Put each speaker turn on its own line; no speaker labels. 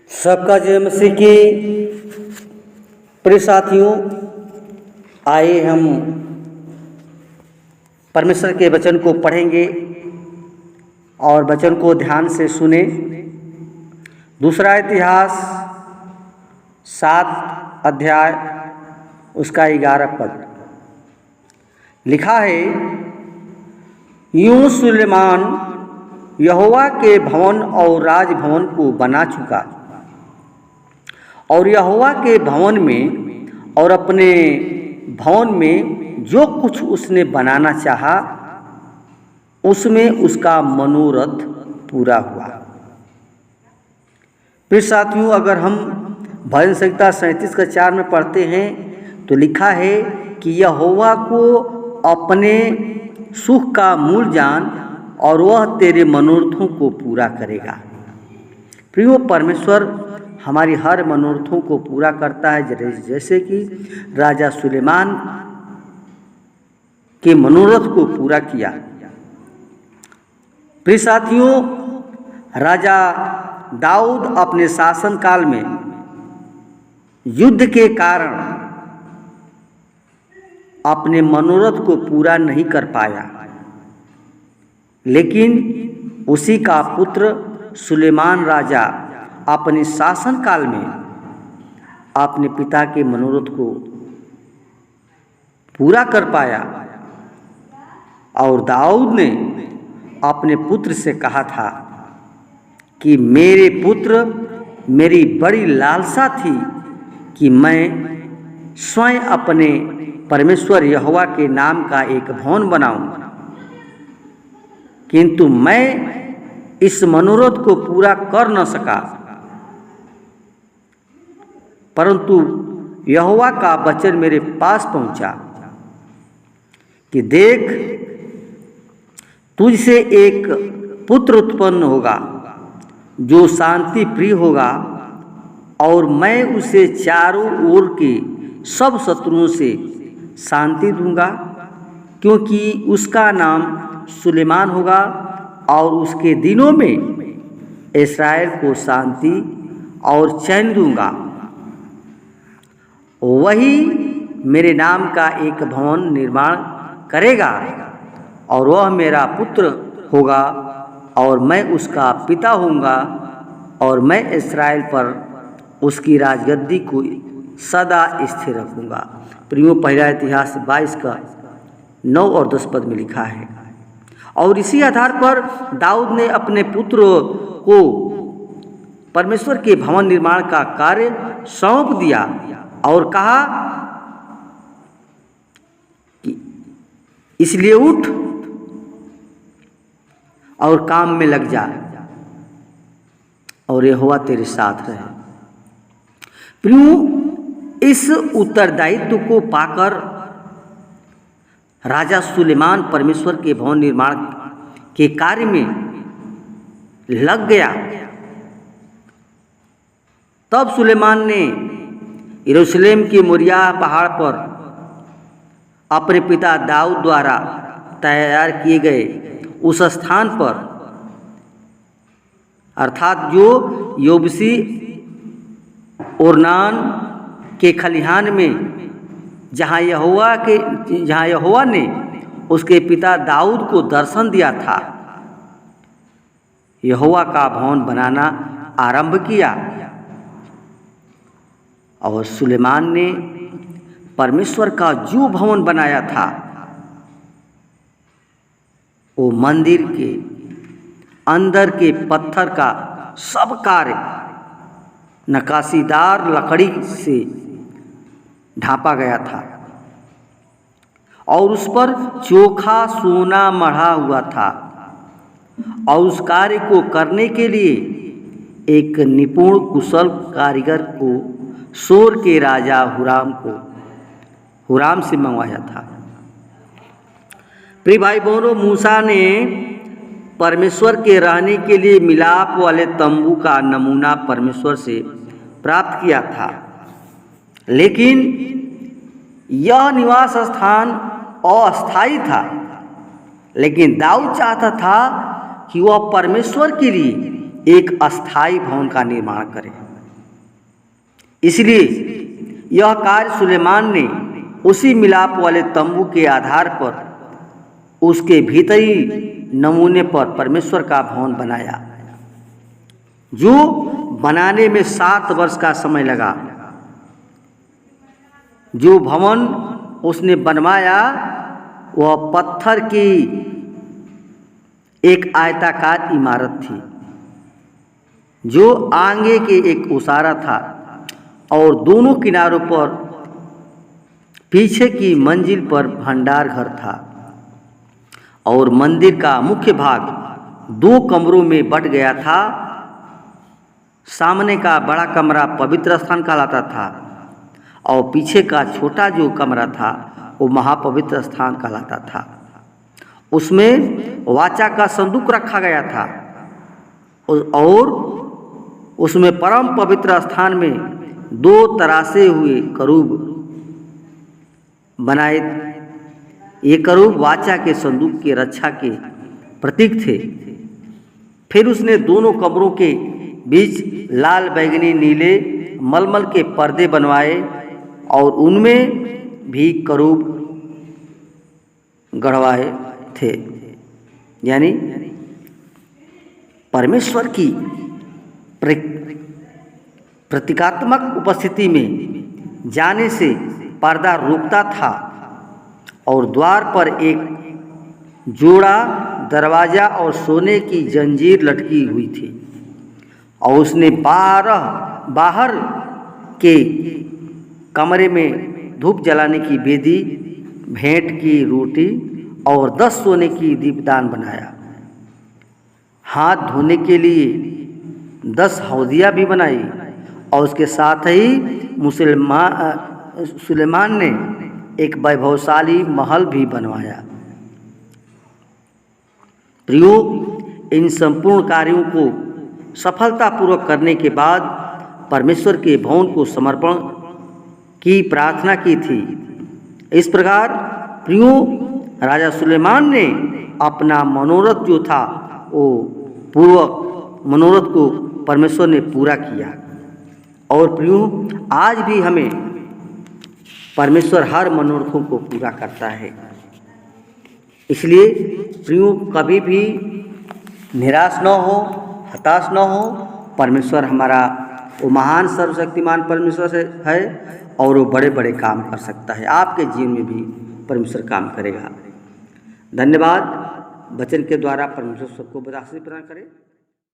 सबका जय मसीह की। प्रिय साथियों, आइए हम परमेश्वर के वचन को पढ़ेंगे और वचन को ध्यान से सुने। दूसरा इतिहास 7 अध्याय उसका 11 पद लिखा है, यूं सुलेमान यहोवा के भवन और राजभवन को बना चुका और यहोवा के भवन में और अपने भवन में जो कुछ उसने बनाना चाहा उसमें उसका मनोरथ पूरा हुआ। प्रिय साथियों, अगर हम भजन संहिता 37:4 में पढ़ते हैं तो लिखा है कि यहोवा को अपने सुख का मूल जान और वह तेरे मनोरथों को पूरा करेगा। प्रियो, परमेश्वर हमारी हर मनोरथों को पूरा करता है, जैसे कि राजा सुलेमान के मनोरथ को पूरा किया। प्रिय साथियों, राजा दाऊद अपने शासन काल में युद्ध के कारण अपने मनोरथ को पूरा नहीं कर पाया, लेकिन उसी का पुत्र सुलेमान राजा अपने शासन काल में अपने पिता के मनोरथ को पूरा कर पाया। और दाऊद ने अपने पुत्र से कहा था कि मेरे पुत्र, मेरी बड़ी लालसा थी कि मैं स्वयं अपने परमेश्वर यहोवा के नाम का एक भवन बनाऊं, किंतु मैं इस मनोरथ को पूरा कर न सका। परंतु यहोवा का वचन मेरे पास पहुंचा कि देख, तुझसे एक पुत्र उत्पन्न होगा जो शांति प्रिय होगा और मैं उसे चारों ओर के सब शत्रुओं से शांति दूंगा, क्योंकि उसका नाम सुलेमान होगा और उसके दिनों में इस्राएल को शांति और चैन दूंगा। वही मेरे नाम का एक भवन निर्माण करेगा और वह मेरा पुत्र होगा और मैं उसका पिता होऊंगा और मैं इस्राएल पर उसकी राजगद्दी को सदा स्थिर रखूंगा। प्रियो, पहला इतिहास 22 का 9 और 10 पद में लिखा है। और इसी आधार पर दाऊद ने अपने पुत्र को परमेश्वर के भवन निर्माण का कार्य सौंप दिया और कहा कि इसलिए उठ और काम में लग जा और यहोवा तेरे साथ रहे। प्रियो, इस उत्तरदायित्व को पाकर राजा सुलेमान परमेश्वर के भवन निर्माण के कार्य में लग गया। तब सुलेमान ने यरूशलेम के मोरिया पहाड़ पर अपने पिता दाऊद द्वारा तैयार किए गए उस स्थान पर, अर्थात जो योबसी ओरनान के खलिहान में जहाँ यहोवा ने उसके पिता दाऊद को दर्शन दिया था, यहोवा का भवन बनाना आरंभ किया। और सुलेमान ने परमेश्वर का जो भवन बनाया था वो मंदिर के अंदर के पत्थर का सब कार्य नक्काशीदार लकड़ी से ढांपा गया था और उस पर चोखा सोना मढ़ा हुआ था। और उस कार्य को करने के लिए एक निपुण कुशल कारीगर को सोर के राजा हुराम से मंगवाया था। प्रिय भाई बहनों, मूसा ने परमेश्वर के रहने के लिए मिलाप वाले तंबू का नमूना परमेश्वर से प्राप्त किया था, लेकिन यह निवास स्थान अस्थायी था। लेकिन दाऊद चाहता था कि वह परमेश्वर के लिए एक अस्थायी भवन का निर्माण करे। इसलिए यह कार्य सुलेमान ने उसी मिलाप वाले तंबू के आधार पर उसके भीतरी नमूने पर परमेश्वर का भवन बनाया, जो बनाने में 7 वर्ष का समय लगा। जो भवन उसने बनवाया वह पत्थर की एक आयताकार इमारत थी, जो आगे के एक ओसारा था और दोनों किनारों पर पीछे की मंजिल पर भंडार घर था। और मंदिर का मुख्य भाग 2 कमरों में बट गया था। सामने का बड़ा कमरा पवित्र स्थान कहलाता था और पीछे का छोटा जो कमरा था वो महापवित्र स्थान कहलाता था। उसमें वाचा का संदूक रखा गया था और उसमें परम पवित्र स्थान में 2 तरासे हुए करूब बनाए। ये करूब वाचा के संदूक के रक्षा के प्रतीक थे। फिर उसने दोनों कमरों के बीच लाल, बैगनी, नीले मलमल के पर्दे बनवाए और उनमें भी करूब गढ़वाए थे। यानी परमेश्वर की प्रतीकात्मक उपस्थिति में जाने से पर्दा रोकता था और द्वार पर एक जोड़ा दरवाजा और सोने की जंजीर लटकी हुई थी। और उसने बाहर के कमरे में धूप जलाने की वेदी, भेंट की रोटी और 10 सोने की दीपदान बनाया। हाथ धोने के लिए 10 हौदियाँ भी बनाई और उसके साथ ही सुलेमान ने एक वैभवशाली महल भी बनवाया। प्रियो, इन संपूर्ण कार्यों को सफलतापूर्वक करने के बाद परमेश्वर के भवन को समर्पण की प्रार्थना की थी। इस प्रकार प्रियो, राजा सुलेमान ने अपना मनोरथ जो था वो मनोरथ को परमेश्वर ने पूरा किया। और प्रियो, आज भी हमें परमेश्वर हर मनोरथों को पूरा करता है। इसलिए प्रियो, कभी भी निराश न हो, हताश न हो। परमेश्वर हमारा वो महान सर्वशक्तिमान परमेश्वर से है और वो बड़े बड़े काम कर सकता है। आपके जीवन में भी परमेश्वर काम करेगा। धन्यवाद। वचन के द्वारा परमेश्वर सबको आशीष प्रदान करे।